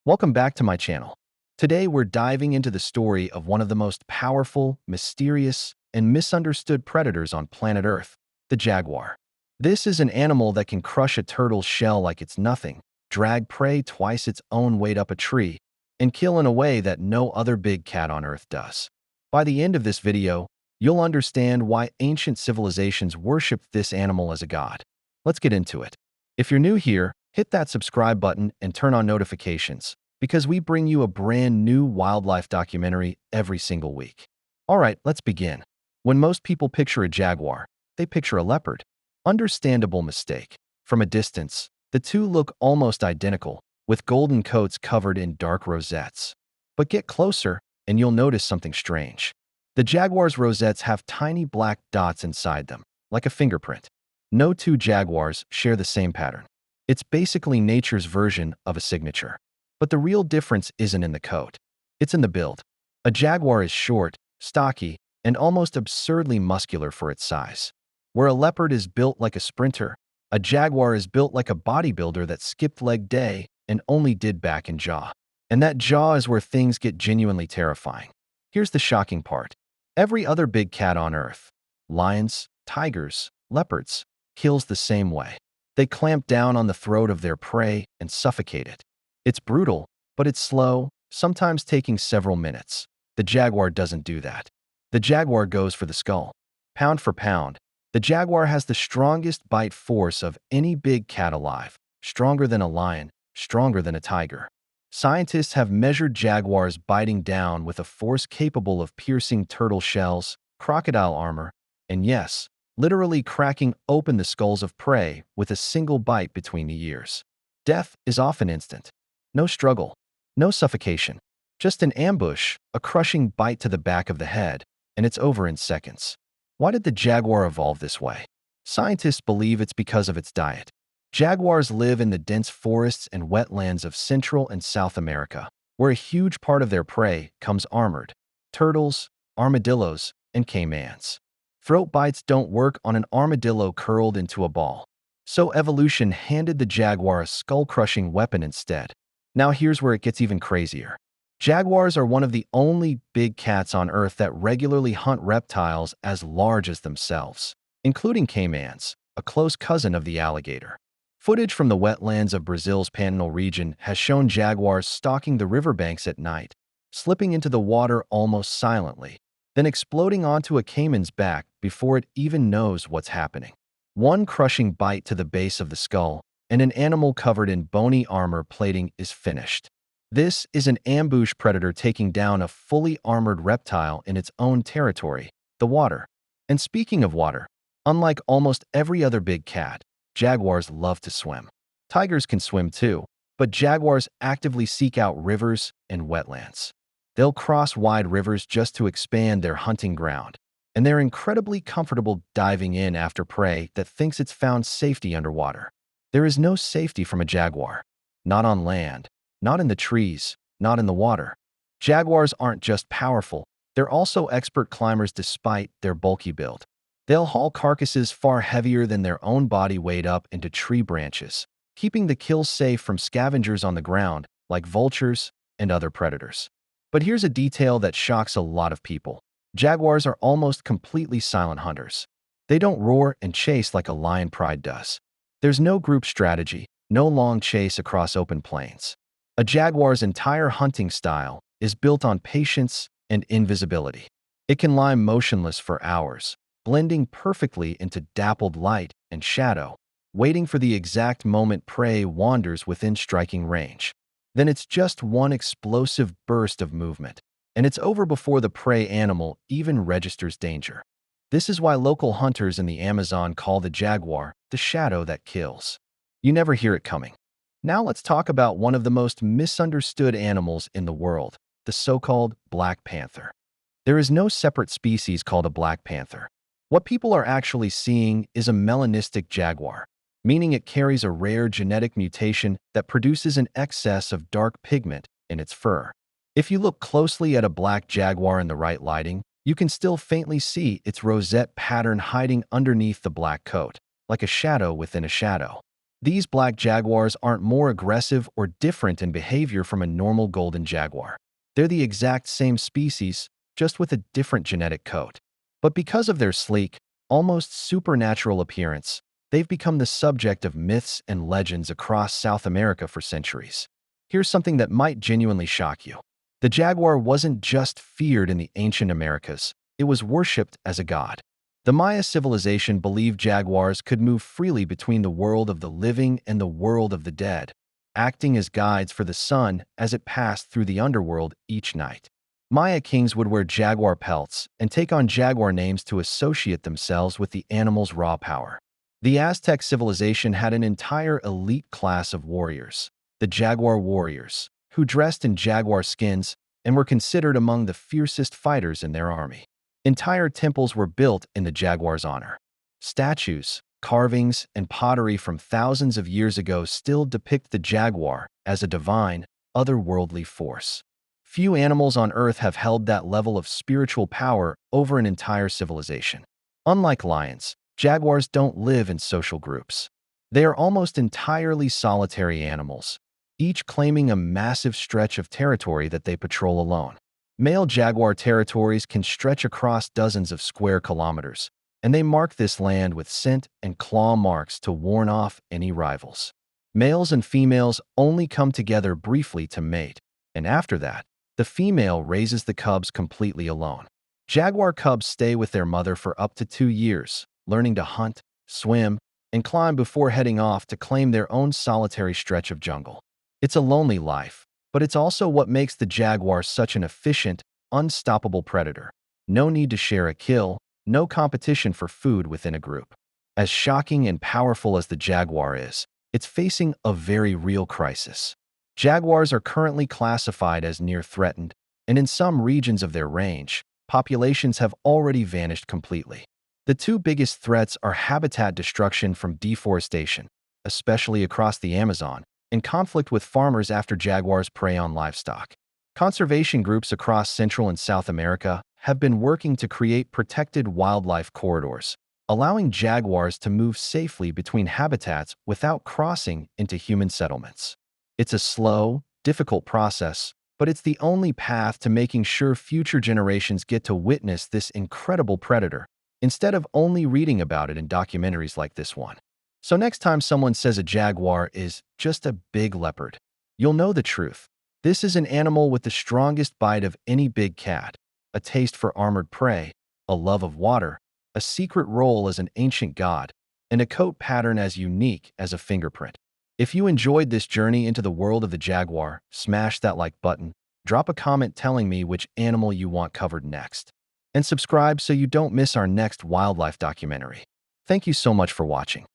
Welcome back to my channel. Today we're diving into the story of one of the most powerful, mysterious, and misunderstood predators on planet Earth, the jaguar. This is an animal that can crush a turtle's shell like it's nothing, drag prey twice its own weight up a tree, and kill in a way that no other big cat on Earth does. By the end of this video, you'll understand why ancient civilizations worshipped this animal as a god. Let's get into it. If you're new here, hit that subscribe button and turn on notifications, because we bring you a brand new wildlife documentary every single week. All right, let's begin. When most people picture a jaguar, they picture a leopard. Understandable mistake. From a distance, the two look almost identical, with golden coats covered in dark rosettes. But get closer, and you'll notice something strange. The jaguar's rosettes have tiny black dots inside them, like a fingerprint. No two jaguars share the same pattern. It's basically nature's version of a signature. But the real difference isn't in the coat. It's in the build. A jaguar is short, stocky, and almost absurdly muscular for its size. Where a leopard is built like a sprinter, a jaguar is built like a bodybuilder that skipped leg day and only did back and jaw. And that jaw is where things get genuinely terrifying. Here's the shocking part. Every other big cat on Earth, lions, tigers, leopards, kills the same way. They clamp down on the throat of their prey and suffocate it. It's brutal, but it's slow, sometimes taking several minutes. The jaguar doesn't do that. The jaguar goes for the skull. Pound for pound, the jaguar has the strongest bite force of any big cat alive, stronger than a lion, stronger than a tiger. Scientists have measured jaguars biting down with a force capable of piercing turtle shells, crocodile armor, and yes, literally cracking open the skulls of prey with a single bite between the ears. Death is often instant. No struggle, no suffocation, just an ambush, a crushing bite to the back of the head, and it's over in seconds. Why did the jaguar evolve this way? Scientists believe it's because of its diet. Jaguars live in the dense forests and wetlands of Central and South America, where a huge part of their prey comes armored: turtles, armadillos, and caimans. Throat bites don't work on an armadillo curled into a ball. So evolution handed the jaguar a skull-crushing weapon instead. Now here's where it gets even crazier. Jaguars are one of the only big cats on Earth that regularly hunt reptiles as large as themselves, including caimans, a close cousin of the alligator. Footage from the wetlands of Brazil's Pantanal region has shown jaguars stalking the riverbanks at night, slipping into the water almost silently, then exploding onto a caiman's back before it even knows what's happening. One crushing bite to the base of the skull, and an animal covered in bony armor plating is finished. This is an ambush predator taking down a fully armored reptile in its own territory, the water. And speaking of water, unlike almost every other big cat, jaguars love to swim. Tigers can swim too, but jaguars actively seek out rivers and wetlands. They'll cross wide rivers just to expand their hunting ground, and they're incredibly comfortable diving in after prey that thinks it's found safety underwater. There is no safety from a jaguar. Not on land, not in the trees, not in the water. Jaguars aren't just powerful, they're also expert climbers despite their bulky build. They'll haul carcasses far heavier than their own body weight up into tree branches, keeping the kill safe from scavengers on the ground, like vultures and other predators. But here's a detail that shocks a lot of people. Jaguars are almost completely silent hunters. They don't roar and chase like a lion pride does. There's no group strategy, no long chase across open plains. A jaguar's entire hunting style is built on patience and invisibility. It can lie motionless for hours, blending perfectly into dappled light and shadow, waiting for the exact moment prey wanders within striking range. Then it's just one explosive burst of movement, and it's over before the prey animal even registers danger. This is why local hunters in the Amazon call the jaguar the shadow that kills. You never hear it coming. Now let's talk about one of the most misunderstood animals in the world, the so-called black panther. There is no separate species called a black panther. What people are actually seeing is a melanistic jaguar, meaning it carries a rare genetic mutation that produces an excess of dark pigment in its fur. If you look closely at a black jaguar in the right lighting, you can still faintly see its rosette pattern hiding underneath the black coat, like a shadow within a shadow. These black jaguars aren't more aggressive or different in behavior from a normal golden jaguar. They're the exact same species, just with a different genetic code. But because of their sleek, almost supernatural appearance, they've become the subject of myths and legends across South America for centuries. Here's something that might genuinely shock you. The jaguar wasn't just feared in the ancient Americas, it was worshipped as a god. The Maya civilization believed jaguars could move freely between the world of the living and the world of the dead, acting as guides for the sun as it passed through the underworld each night. Maya kings would wear jaguar pelts and take on jaguar names to associate themselves with the animal's raw power. The Aztec civilization had an entire elite class of warriors, the jaguar warriors, who dressed in jaguar skins and were considered among the fiercest fighters in their army. Entire temples were built in the jaguar's honor. Statues, carvings, and pottery from thousands of years ago still depict the jaguar as a divine, otherworldly force. Few animals on Earth have held that level of spiritual power over an entire civilization. Unlike lions, jaguars don't live in social groups. They are almost entirely solitary animals, each claiming a massive stretch of territory that they patrol alone. Male jaguar territories can stretch across dozens of square kilometers, and they mark this land with scent and claw marks to warn off any rivals. Males and females only come together briefly to mate, and after that, the female raises the cubs completely alone. Jaguar cubs stay with their mother for up to 2 years, learning to hunt, swim, and climb before heading off to claim their own solitary stretch of jungle. It's a lonely life, but it's also what makes the jaguar such an efficient, unstoppable predator. No need to share a kill, no competition for food within a group. As shocking and powerful as the jaguar is, it's facing a very real crisis. Jaguars are currently classified as near threatened, and in some regions of their range, populations have already vanished completely. The two biggest threats are habitat destruction from deforestation, especially across the Amazon, and conflict with farmers after jaguars prey on livestock. Conservation groups across Central and South America have been working to create protected wildlife corridors, allowing jaguars to move safely between habitats without crossing into human settlements. It's a slow, difficult process, but it's the only path to making sure future generations get to witness this incredible predator, instead of only reading about it in documentaries like this one. So next time someone says a jaguar is just a big leopard, you'll know the truth. This is an animal with the strongest bite of any big cat, a taste for armored prey, a love of water, a secret role as an ancient god, and a coat pattern as unique as a fingerprint. If you enjoyed this journey into the world of the jaguar, smash that like button, drop a comment telling me which animal you want covered next, and subscribe so you don't miss our next wildlife documentary. Thank you so much for watching.